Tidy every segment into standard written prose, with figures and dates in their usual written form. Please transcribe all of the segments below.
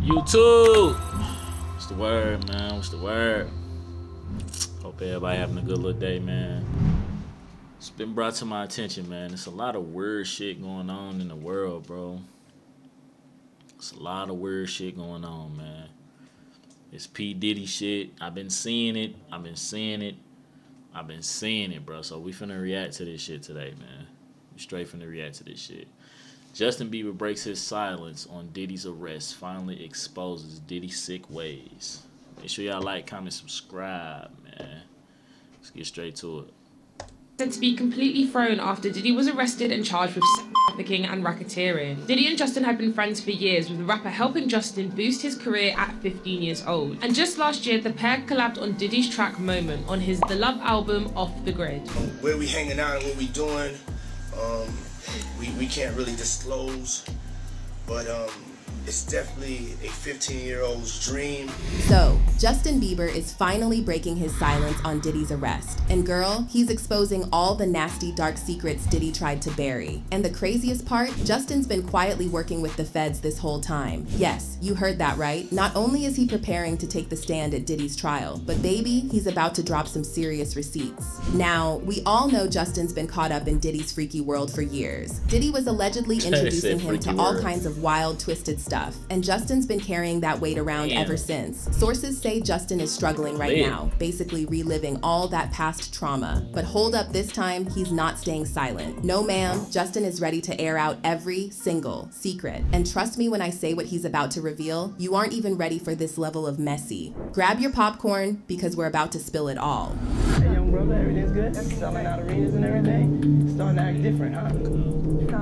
YouTube. What's the word, man? What's the word? Hope everybody having a good little day, man. It's been brought to my attention, man. There's a lot of weird shit going on in the world, bro. It's a lot of weird shit going on, man. It's P. Diddy shit. I've been seeing it, bro. So we finna react to this shit today, man. We straight finna react to this shit. Justin Bieber breaks his silence on Diddy's arrest, finally exposes Diddy's sick ways. Make sure y'all like, comment, subscribe, man. Let's get straight to it. Said to be completely thrown after Diddy was arrested and charged with sex trafficking and racketeering. Diddy and Justin had been friends for years, with the rapper helping Justin boost his career at 15 years old. And just last year, the pair collabed on Diddy's track Moment on his The Love album, Off the Grid. Where we hanging out and what we doing, we can't really disclose, but it's definitely a 15-year-old's dream. So, Justin Bieber is finally breaking his silence on Diddy's arrest. And girl, he's exposing all the nasty, dark secrets Diddy tried to bury. And the craziest part, Justin's been quietly working with the feds this whole time. Yes, you heard that right. Not only is he preparing to take the stand at Diddy's trial, but baby, he's about to drop some serious receipts. Now, we all know Justin's been caught up in Diddy's freaky world for years. Diddy was allegedly introducing him to all kinds of wild, twisted stuff, and Justin's been carrying that weight around ever since. Sources say Justin is struggling right now, basically reliving all that past trauma. But hold up, this time, he's not staying silent. No ma'am, Justin is ready to air out every single secret. And trust me when I say what he's about to reveal, you aren't even ready for this level of messy. Grab your popcorn, because we're about to spill it all. Hey, young brother, everything's good? Selling out arenas and everything? It's starting to act different, huh?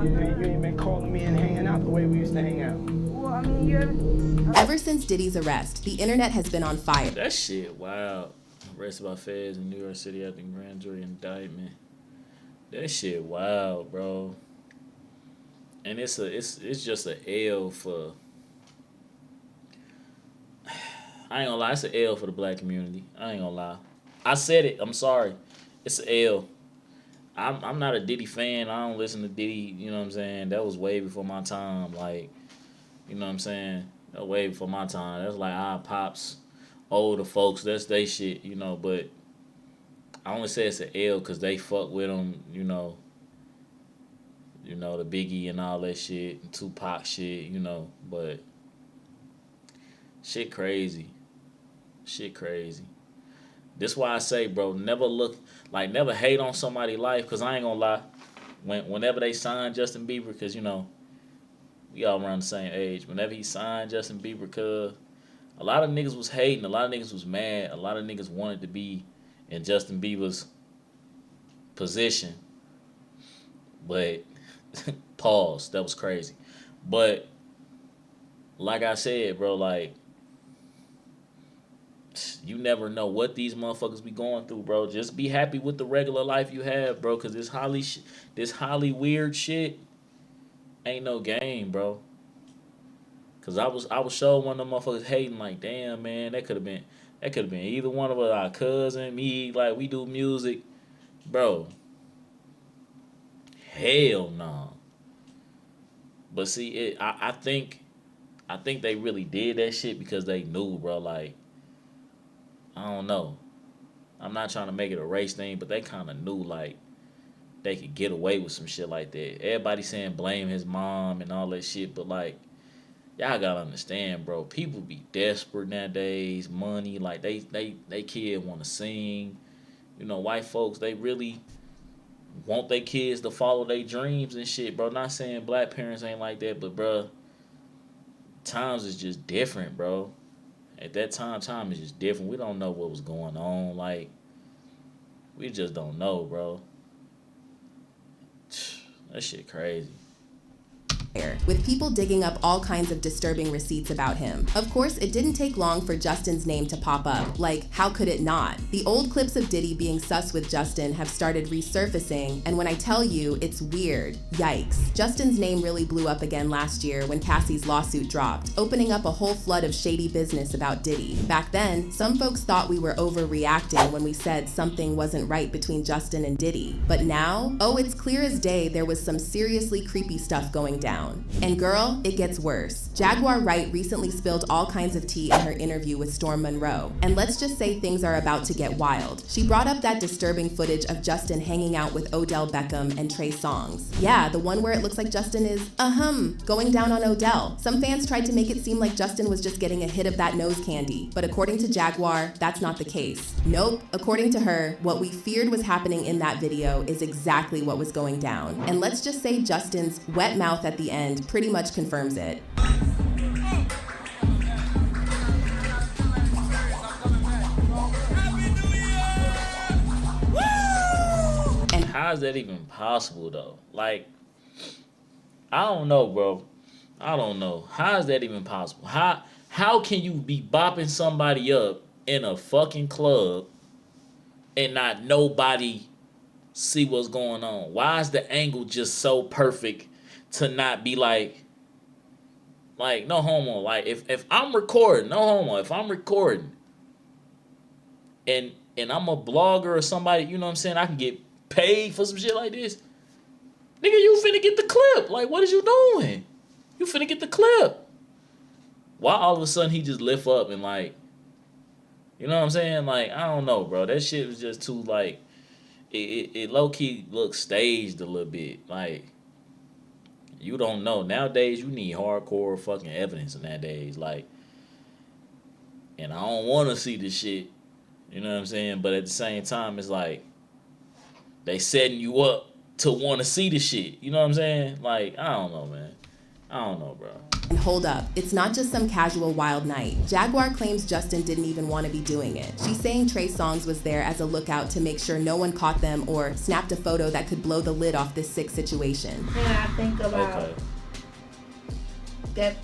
You ain't been calling me and hanging out the way we used to hang out. Ever since Diddy's arrest, the internet has been on fire. That shit wild. Arrested by feds in New York City after grand jury indictment. That shit wild, bro. And it's just an L for, I ain't gonna lie, it's an L for the black community. I ain't gonna lie. I said it, I'm sorry. It's an L. I'm not a Diddy fan. I don't listen to Diddy, you know what I'm saying? That was way before my time. Like, you know what I'm saying? That was way before my time. That's like our pops, older folks, that's they shit, you know, but I only say it's an L because they fuck with them, you know, the Biggie and all that shit, and Tupac shit, you know, but shit crazy. Shit crazy. This why I say, bro, never hate on somebody's life, because I ain't gonna lie. Whenever they signed Justin Bieber, because, you know, we all around the same age. Whenever he signed Justin Bieber, because a lot of niggas was hating, a lot of niggas was mad, a lot of niggas wanted to be in Justin Bieber's position. But, pause, that was crazy. But, like I said, bro, like, you never know what these motherfuckers be going through, bro. Just be happy with the regular life you have, bro, because this Holly weird shit ain't no game, bro. Cause I was showing one of them motherfuckers hating, like, damn, man, that could have been either one of us, our cousin, me, like, we do music, bro. Hell no. But see, I think they really did that shit because they knew, bro. Like, I don't know. I'm not trying to make it a race thing, but they kind of knew, like, they could get away with some shit like that. Everybody saying blame his mom and all that shit, but, like, y'all gotta understand, bro. People be desperate nowadays. Money, like, they kid want to sing. You know, white folks, they really want their kids to follow their dreams and shit, bro. Not saying black parents ain't like that, but, bro, times is just different, bro. At that time is just different. We don't know what was going on. Like, we just don't know, bro. That shit crazy. With people digging up all kinds of disturbing receipts about him. Of course, it didn't take long for Justin's name to pop up. Like, how could it not? The old clips of Diddy being sus with Justin have started resurfacing, and when I tell you, it's weird. Yikes. Justin's name really blew up again last year when Cassie's lawsuit dropped, opening up a whole flood of shady business about Diddy. Back then, some folks thought we were overreacting when we said something wasn't right between Justin and Diddy. But now, oh, it's clear as day there was some seriously creepy stuff going down. down. And girl, it gets worse. Jaguar Wright recently spilled all kinds of tea in her interview with Storm Monroe. And let's just say things are about to get wild. She brought up that disturbing footage of Justin hanging out with Odell Beckham and Trey Songz. Yeah, the one where it looks like Justin is, going down on Odell. Some fans tried to make it seem like Justin was just getting a hit of that nose candy. But according to Jaguar, that's not the case. Nope. According to her, what we feared was happening in that video is exactly what was going down. And let's just say Justin's wet mouth at the end pretty much confirms it. And how is that even possible though? Like, I don't know, bro. I don't know. How is that even possible? How can you be bopping somebody up in a fucking club and not nobody see what's going on? Why is the angle just so perfect to not be like no homo? Like if I'm recording, no homo. If I'm recording and I'm a blogger or somebody, you know what I'm saying, I can get paid for some shit like this. Nigga, you finna get the clip. Like, what is you doing? You finna get the clip. Why all of a sudden he just lift up and like, you know what I'm saying? Like, I don't know, bro. That shit was just too like, it low key looks staged a little bit. Like, you don't know. Nowadays, you need hardcore fucking evidence nowadays. Like, and I don't want to see this shit. You know what I'm saying? But at the same time, it's like, they setting you up to want to see the shit. You know what I'm saying? Like, I don't know, man. I don't know, bro. And hold up, it's not just some casual wild night. Jaguar claims Justin didn't even want to be doing it. She's saying Trey Songz was there as a lookout to make sure no one caught them or snapped a photo that could blow the lid off this sick situation. And I think about that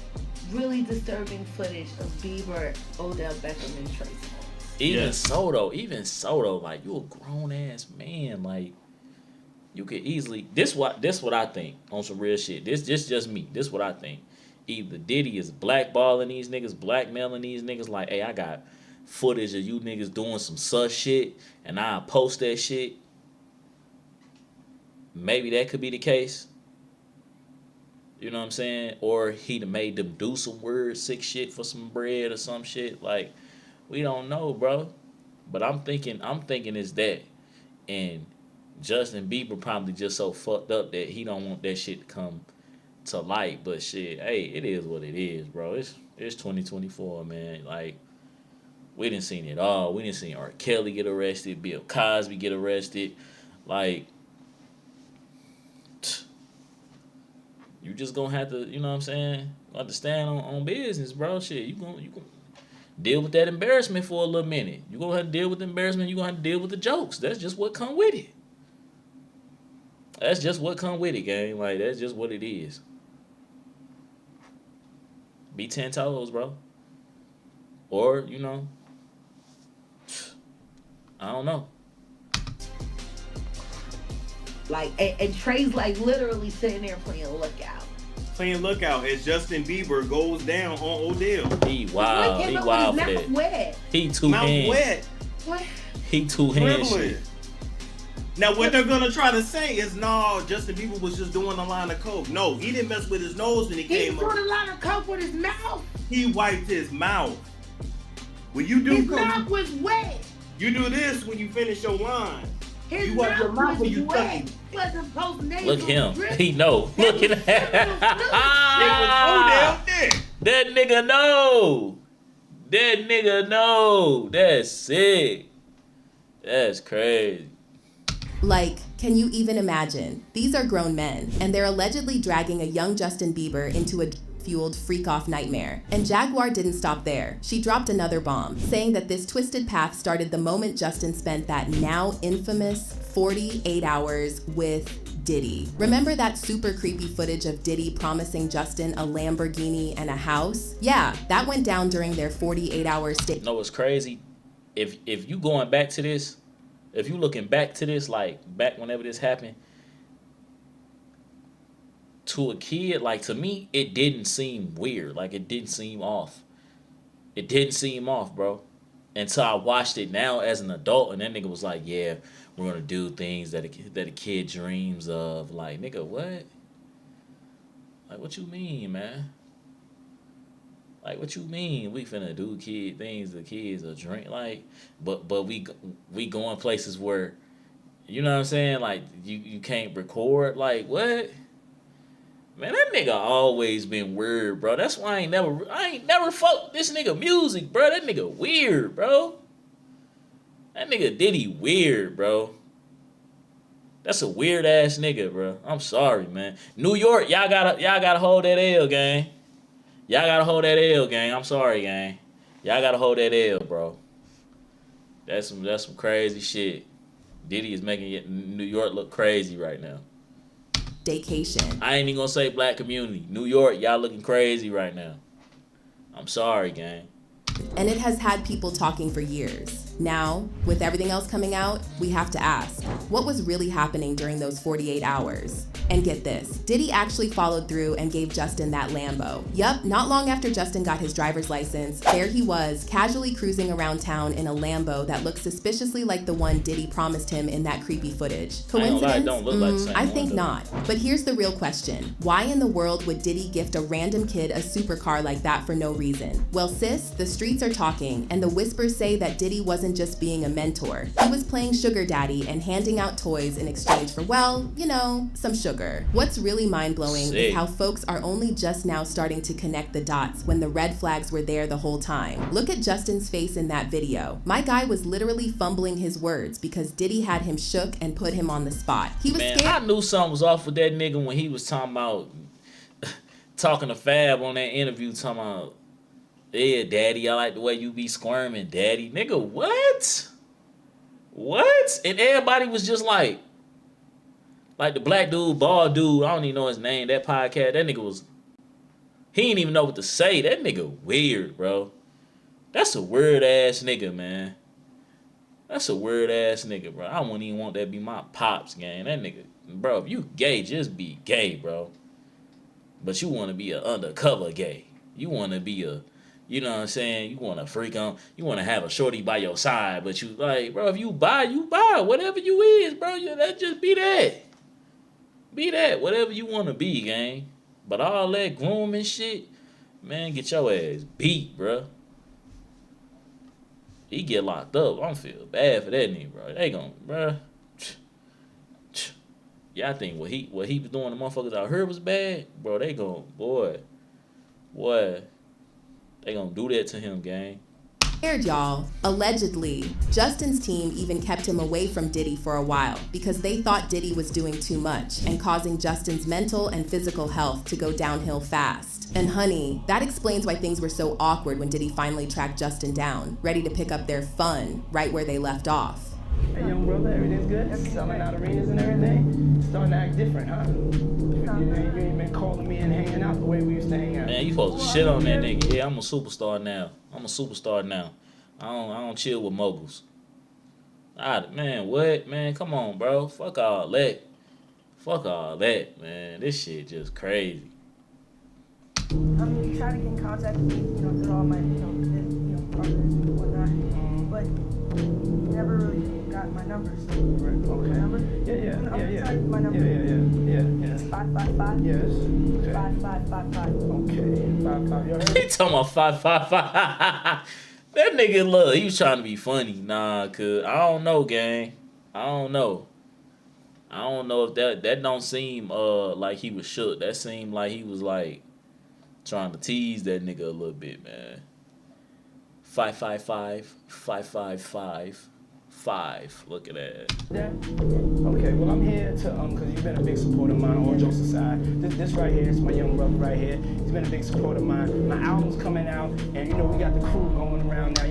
really disturbing footage of Bieber, Odell Beckham, and Trey Songz. Even so though, like, you a grown ass man, like, you could easily this what I think on some real shit. This just me. This what I think. Either Diddy is blackballing these niggas, blackmailing these niggas, like, hey, I got footage of you niggas doing some sus shit, and I'll post that shit. Maybe that could be the case. You know what I'm saying? Or he done made them do some weird sick shit for some bread or some shit. Like, we don't know, bro. But I'm thinking it's that. And Justin Bieber probably just so fucked up that he don't want that shit to come to light. But shit, hey, it is what it is, bro. It's 2024, man. Like, we done seen it all. We done seen R. Kelly get arrested, Bill Cosby get arrested. Like, you just gonna have to, you know what I'm saying, have to stand on business, bro. Shit, you gonna deal with that embarrassment for a little minute. You gonna have to deal with the embarrassment. You gonna have to deal with the jokes. That's just what come with it. That's just what come with it, gang. Like, that's just what it is. Be 10 toes, bro. Or, you know, I don't know. Like, and Trey's like literally sitting there playing lookout. Playing lookout as Justin Bieber goes down on Odell. He wild. He wild for that. Wet. He two Mouth hands. wet. What? He two hands. Privilege. Now, what they're gonna try to say is, no, Justin Bieber was just doing a line of coke. No, he didn't mess with his nose when he came up. He's doing a line of coke with his mouth. He wiped his mouth. When you do His coke, mouth was wet. you do this when you finish your line. His You wipe your mouth when you wet. suck Wasn't supposed to Look him. drip. He know. Look at that. Odell there. That nigga know. That nigga know. That's sick. That's crazy. Like, can you even imagine? These are grown men, and they're allegedly dragging a young Justin Bieber into a fueled freak-off nightmare. And Jaguar didn't stop there. She dropped another bomb, saying that this twisted path started the moment Justin spent that now infamous 48 hours with Diddy. Remember that super creepy footage of Diddy promising Justin a Lamborghini and a house? Yeah, that went down during their 48-hour stay. You know what's crazy? If you going back to this, if you looking back to this, like back whenever this happened, to a kid, like to me, it didn't seem weird. Like it didn't seem off. It didn't seem off, bro. Until I watched it now as an adult, and that nigga was like, "Yeah, we're gonna do things that a kid dreams of." Like, nigga, what? Like, what you mean, man? Like, what you mean? We finna do kid things the kids are drink like, but we going places where, you know what I'm saying? Like, you can't record. Like, what? Man, that nigga always been weird, bro. That's why I ain't never fucked this nigga music, bro. That nigga weird, bro. That nigga Diddy weird, bro. That's a weird ass nigga, bro. I'm sorry, man. New York, y'all gotta hold that L, gang. Y'all gotta hold that L, gang. I'm sorry, gang. Y'all gotta hold that L, bro. That's some crazy shit. Diddy is making New York look crazy right now. Daycation. I ain't even gonna say black community. New York, y'all looking crazy right now. I'm sorry, gang. And it has had people talking for years. Now, with everything else coming out, we have to ask, what was really happening during those 48 hours? And get this, Diddy actually followed through and gave Justin that Lambo. Yup, not long after Justin got his driver's license, there he was, casually cruising around town in a Lambo that looked suspiciously like the one Diddy promised him in that creepy footage. Coincidence? Don't look like the same I one, think though. not. But here's the real question. Why in the world would Diddy gift a random kid a supercar like that for no reason? Well, sis, the streets are talking, and the whispers say that Diddy wasn't just being a mentor. He was playing sugar daddy and handing out toys in exchange for, well, you know, some sugar. What's really mind-blowing Sick. is how folks are only just now starting to connect the dots when the red flags were there the whole time. Look at Justin's face in that video. My guy was literally fumbling his words because Diddy had him shook and put him on the spot. He was Man, scared. I knew something was off with that nigga when he was talking about talking to Fab on that interview, talking about, yeah, daddy, I like the way you be squirming, daddy. Nigga, what? What? And everybody was just like the black dude, bald dude, I don't even know his name, that podcast, that nigga was, he didn't even know what to say. That nigga weird, bro. That's a weird ass nigga, man. That's a weird ass nigga, bro. I wouldn't even want that to be my pops, gang. That nigga, bro, if you gay, just be gay, bro. But you want to be an undercover gay. You want to be a, you know what I'm saying? You want to freak on, you want to have a shorty by your side, but you like, bro, if you buy, whatever you is, bro. That just be that. Be that, whatever you want to be, gang. But all that grooming shit, man, get your ass beat, bro. He get locked up. I don't feel bad for that nigga, bro. They gon', bro. Yeah, I think what he was doing, the motherfuckers out here was bad, bro. They gon', boy, they gonna do that to him, gang. Scared, y'all. Allegedly, Justin's team even kept him away from Diddy for a while because they thought Diddy was doing too much and causing Justin's mental and physical health to go downhill fast. And honey, that explains why things were so awkward when Diddy finally tracked Justin down, ready to pick up their fun right where they left off. Hey, young brother, everything's good? Selling out arenas and everything? Starting to act different, huh? You ain't been calling me and hanging out the way we used to hang out. Man, you supposed to shit on that nigga. Yeah, I'm a superstar now. I don't chill with moguls. Man, what? Man, come on, bro. Fuck all that, man. This shit just crazy. I mean, you try to get in contact with me, through all my, partners and whatnot, but you never really got my numbers. Right, okay. Number? Yeah. My number. Yeah. It's 555. Yes. Okay. 5555. Okay. 55. You heard? He talking about 555. That nigga, look, he was trying to be funny. Nah, cause I don't know, gang. I don't know if that don't seem like he was shook. That seemed like he was like trying to tease that nigga a little bit, man. 555. Look at that. Yeah. Okay, well, I'm here to, because you've been a big supporter of mine, all jokes aside. This right here is my young brother right here. He's been a big supporter of mine. My album's coming out, and, we got the crew going around now.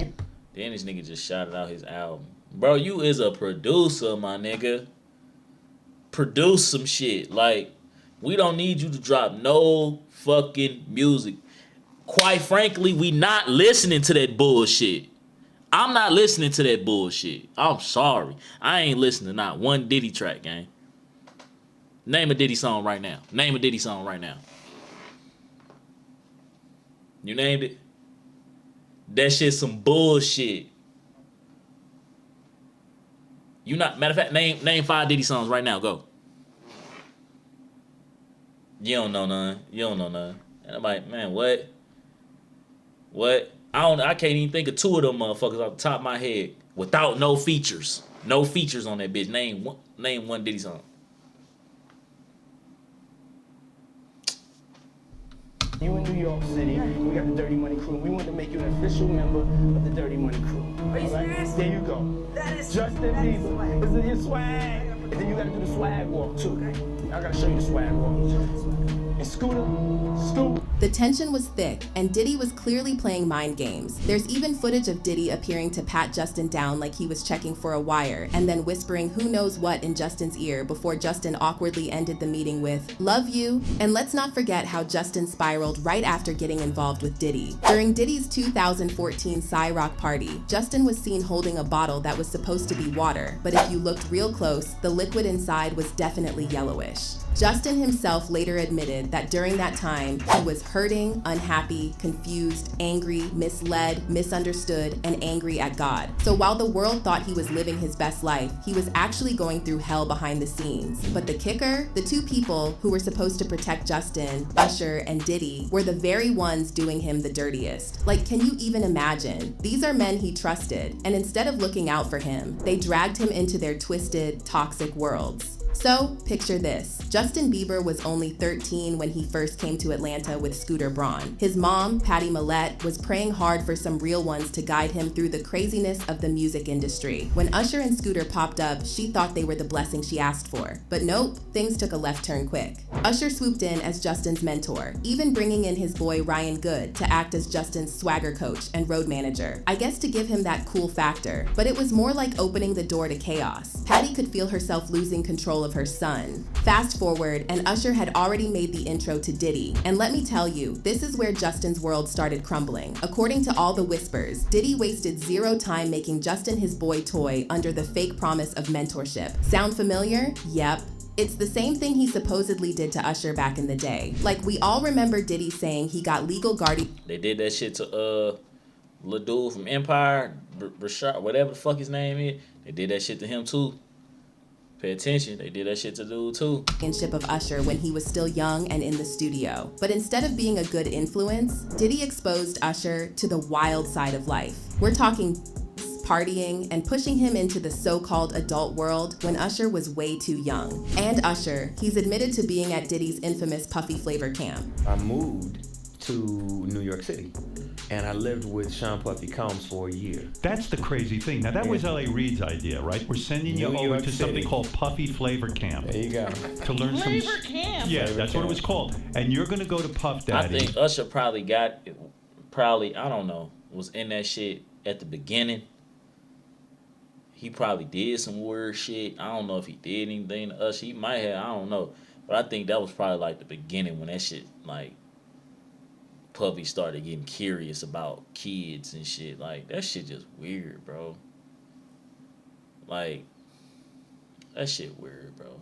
Then this nigga just shouted out his album. Bro, you is a producer, my nigga. Produce some shit. Like, we don't need you to drop no fucking music. Quite frankly, we not listening to that bullshit. I'm not listening to that bullshit. I'm sorry. I ain't listening to not one Diddy track, gang. Name a Diddy song right now. You named it? That shit some bullshit. You not, matter of fact, name 5 Diddy songs right now. Go. You don't know none. You don't know none. And I'm like, man, what? What? I can't even think of two of them motherfuckers off the top of my head without no features. No features on that bitch. Name one Diddy song. You in New York City, we got the Dirty Money Crew. We want to make you an official member of the Dirty Money Crew. Are you serious? There you go. That is Justin Bieber. This is your swag. And then you got to do the swag walk too. I got to show you the swag walk. And Scooter. The tension was thick, and Diddy was clearly playing mind games. There's even footage of Diddy appearing to pat Justin down like he was checking for a wire, and then whispering who knows what in Justin's ear before Justin awkwardly ended the meeting with, "Love you." And let's not forget how Justin spiraled right after getting involved with Diddy. During Diddy's 2014 Rock party, Justin was seen holding a bottle that was supposed to be water, but if you looked real close, the liquid inside was definitely yellowish. Justin himself later admitted that during that time, he was hurting, unhappy, confused, angry, misled, misunderstood, and angry at God. So while the world thought he was living his best life, he was actually going through hell behind the scenes. But the kicker, the two people who were supposed to protect Justin, Usher and Diddy, were the very ones doing him the dirtiest. Like, can you even imagine? These are men he trusted, and instead of looking out for him, they dragged him into their twisted, toxic worlds. So, picture this. Justin Bieber was only 13 when he first came to Atlanta with Scooter Braun. His mom, Patty Millette, was praying hard for some real ones to guide him through the craziness of the music industry. When Usher and Scooter popped up, she thought they were the blessing she asked for. But nope, things took a left turn quick. Usher swooped in as Justin's mentor, even bringing in his boy Ryan Good to act as Justin's swagger coach and road manager. I guess to give him that cool factor, but it was more like opening the door to chaos. Patty could feel herself losing control of her son. Fast forward, and Usher had already made the intro to Diddy. And let me tell you, this is where Justin's world started crumbling. According to all the whispers, Diddy wasted zero time making Justin his boy toy under the fake promise of mentorship. Sound familiar? Yep. It's the same thing he supposedly did to Usher back in the day. Like, we all remember Diddy saying he got legal guardian. They did that shit to Lil Dude from Empire, Rashad, whatever the fuck his name is. They did that shit to him too. Pay attention, they did that shit to Dude too. Of Usher when he was still young and in the studio. But instead of being a good influence, Diddy exposed Usher to the wild side of life. We're talking partying and pushing him into the so-called adult world when Usher was way too young. And Usher, he's admitted to being at Diddy's infamous Puffy Flavor camp. I moved to New York City, and I lived with Sean Puffy Combs for a year. That's the crazy thing. Now, that was L.A. Reid's idea, right? We're sending you over to something called Puffy Flavor Camp. There you go. To learn Flavor Camp. Yeah, that's what it was called. And you're going to go to Puff Daddy. I think Usher probably I don't know, was in that shit at the beginning. He probably did some weird shit. I don't know if he did anything to Usher. He might have, I don't know. But I think that was probably like the beginning when that shit, like, Puffy started getting curious about kids and shit. Like, that shit just weird, bro. Like, that shit weird, bro.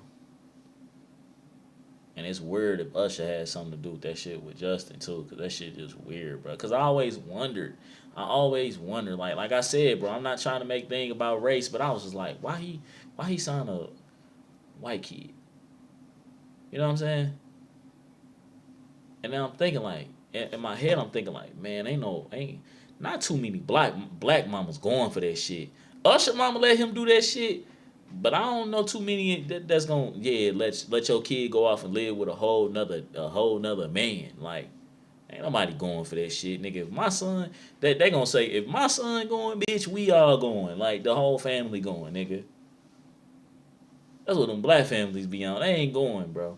And it's weird if Usher had something to do with that shit with Justin, too, because that shit just weird, bro. Because I always wondered, like I said, bro, I'm not trying to make thing about race, but I was just like, why he signed a white kid? You know what I'm saying? And then I'm thinking, like, in my head, I'm thinking like, man, ain't not too many black mamas going for that shit. Usher mama let him do that shit, but I don't know too many that's gonna let your kid go off and live with a whole nother man. Like, ain't nobody going for that shit, nigga. If my son, they gonna say, if my son going, bitch, we all going. Like, the whole family going, nigga. That's what them black families be on. They ain't going, bro.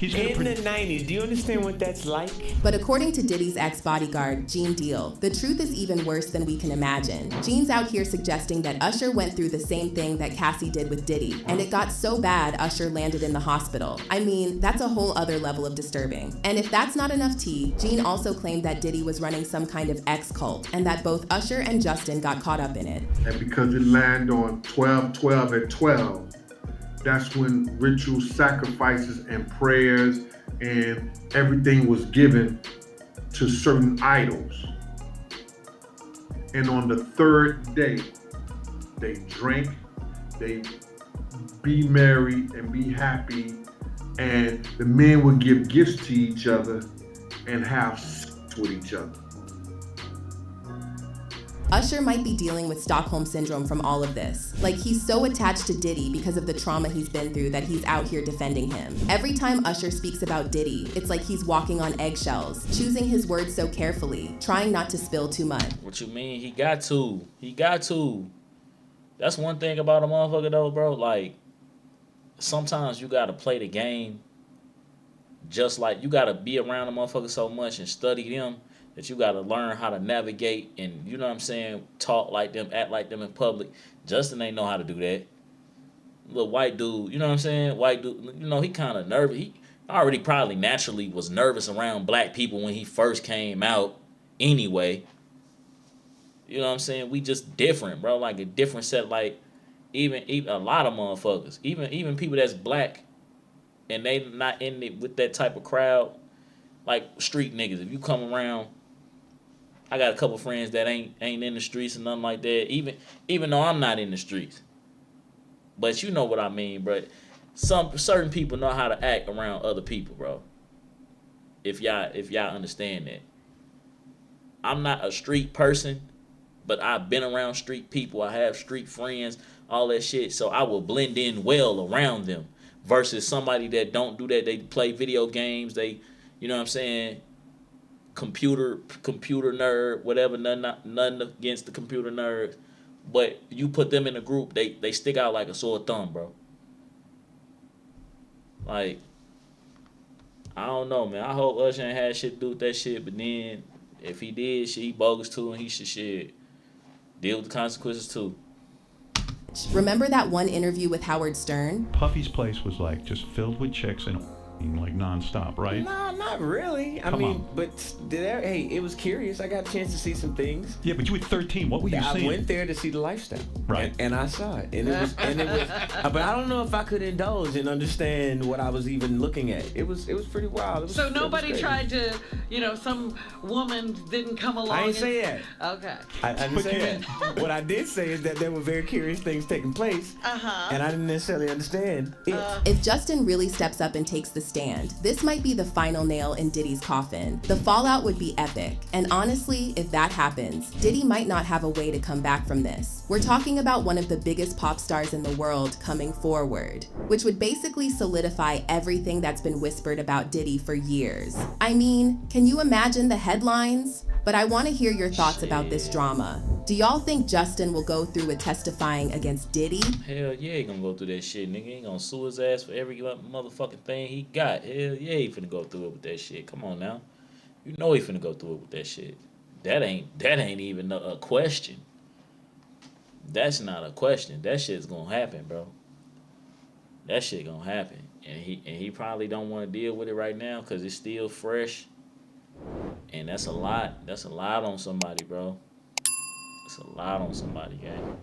In the 90s, do you understand what that's like? But according to Diddy's ex-bodyguard, Gene Deal, the truth is even worse than we can imagine. Gene's out here suggesting that Usher went through the same thing that Cassie did with Diddy, and it got so bad Usher landed in the hospital. I mean, that's a whole other level of disturbing. And if that's not enough tea, Gene also claimed that Diddy was running some kind of ex-cult, and that both Usher and Justin got caught up in it. And because it landed on 12, 12, and 12, that's when ritual sacrifices and prayers and everything was given to certain idols. And on the third day, they drank, they be merry and be happy and the men would give gifts to each other and have sex with each other. Usher might be dealing with Stockholm Syndrome from all of this. Like, he's so attached to Diddy because of the trauma he's been through that he's out here defending him. Every time Usher speaks about Diddy, it's like he's walking on eggshells, choosing his words so carefully, trying not to spill too much. What you mean? He got to. That's one thing about a motherfucker though, bro. Like, sometimes you gotta play the game just like you gotta be around a motherfucker so much and study them that you gotta learn how to navigate and, you know what I'm saying, talk like them, act like them in public. Justin ain't know how to do that. Little white dude, you know what I'm saying? White dude, you know, he kind of nervous. He already probably naturally was nervous around black people when he first came out anyway. You know what I'm saying? We just different, bro. Like a different set. Like even a lot of motherfuckers, even people that's black, and they not in it with that type of crowd, like street niggas. If you come around, I got a couple friends that ain't in the streets and nothing like that. Even though I'm not in the streets, but you know what I mean, bro. Some certain people know how to act around other people, bro. If y'all understand that, I'm not a street person, but I've been around street people. I have street friends, all that shit. So I will blend in well around them. Versus somebody that don't do that. They play video games. They, you know what I'm saying, computer nerd, whatever. Nothing against the computer nerds, but you put them in a group, they stick out like a sore thumb, bro. Like, I don't know, man. I hope Usher ain't had shit to do with that shit, but then if he did, shit, he bogus too, and he should shit deal with the consequences too. Remember that one interview with Howard Stern? Puffy's place was like just filled with chicks and like nonstop, right? Nah, not really. I mean, but hey, it was curious. I got a chance to see some things. Yeah, but you were 13. What were you seeing? I went there to see the lifestyle, right? And I saw it, and it was, but I don't know if I could indulge and understand what I was even looking at. It was pretty wild. So nobody tried to, some woman didn't come along. I didn't say that. Okay. I didn't say that. What I did say is that there were very curious things taking place, and I didn't necessarily understand it. If Justin really steps up and takes the stand, this might be the final nail in Diddy's coffin. The fallout would be epic, and honestly, if that happens, Diddy might not have a way to come back from this. We're talking about one of the biggest pop stars in the world coming forward, which would basically solidify everything that's been whispered about Diddy for years. I mean, can you imagine the headlines? But I want to hear your thoughts about this drama. Do y'all think Justin will go through with testifying against Diddy? Hell yeah, he gonna go through that shit, nigga. He gonna sue his ass for every motherfucking thing he got. Hell yeah, he finna go through it with that shit. Come on now. You know he finna go through it with that shit. That ain't even a question. That's not a question. That shit's gonna happen, bro. That shit gonna happen. And he probably don't want to deal with it right now because it's still fresh. And that's a lot. That's a lot on somebody, bro. It's a lot on somebody, gang.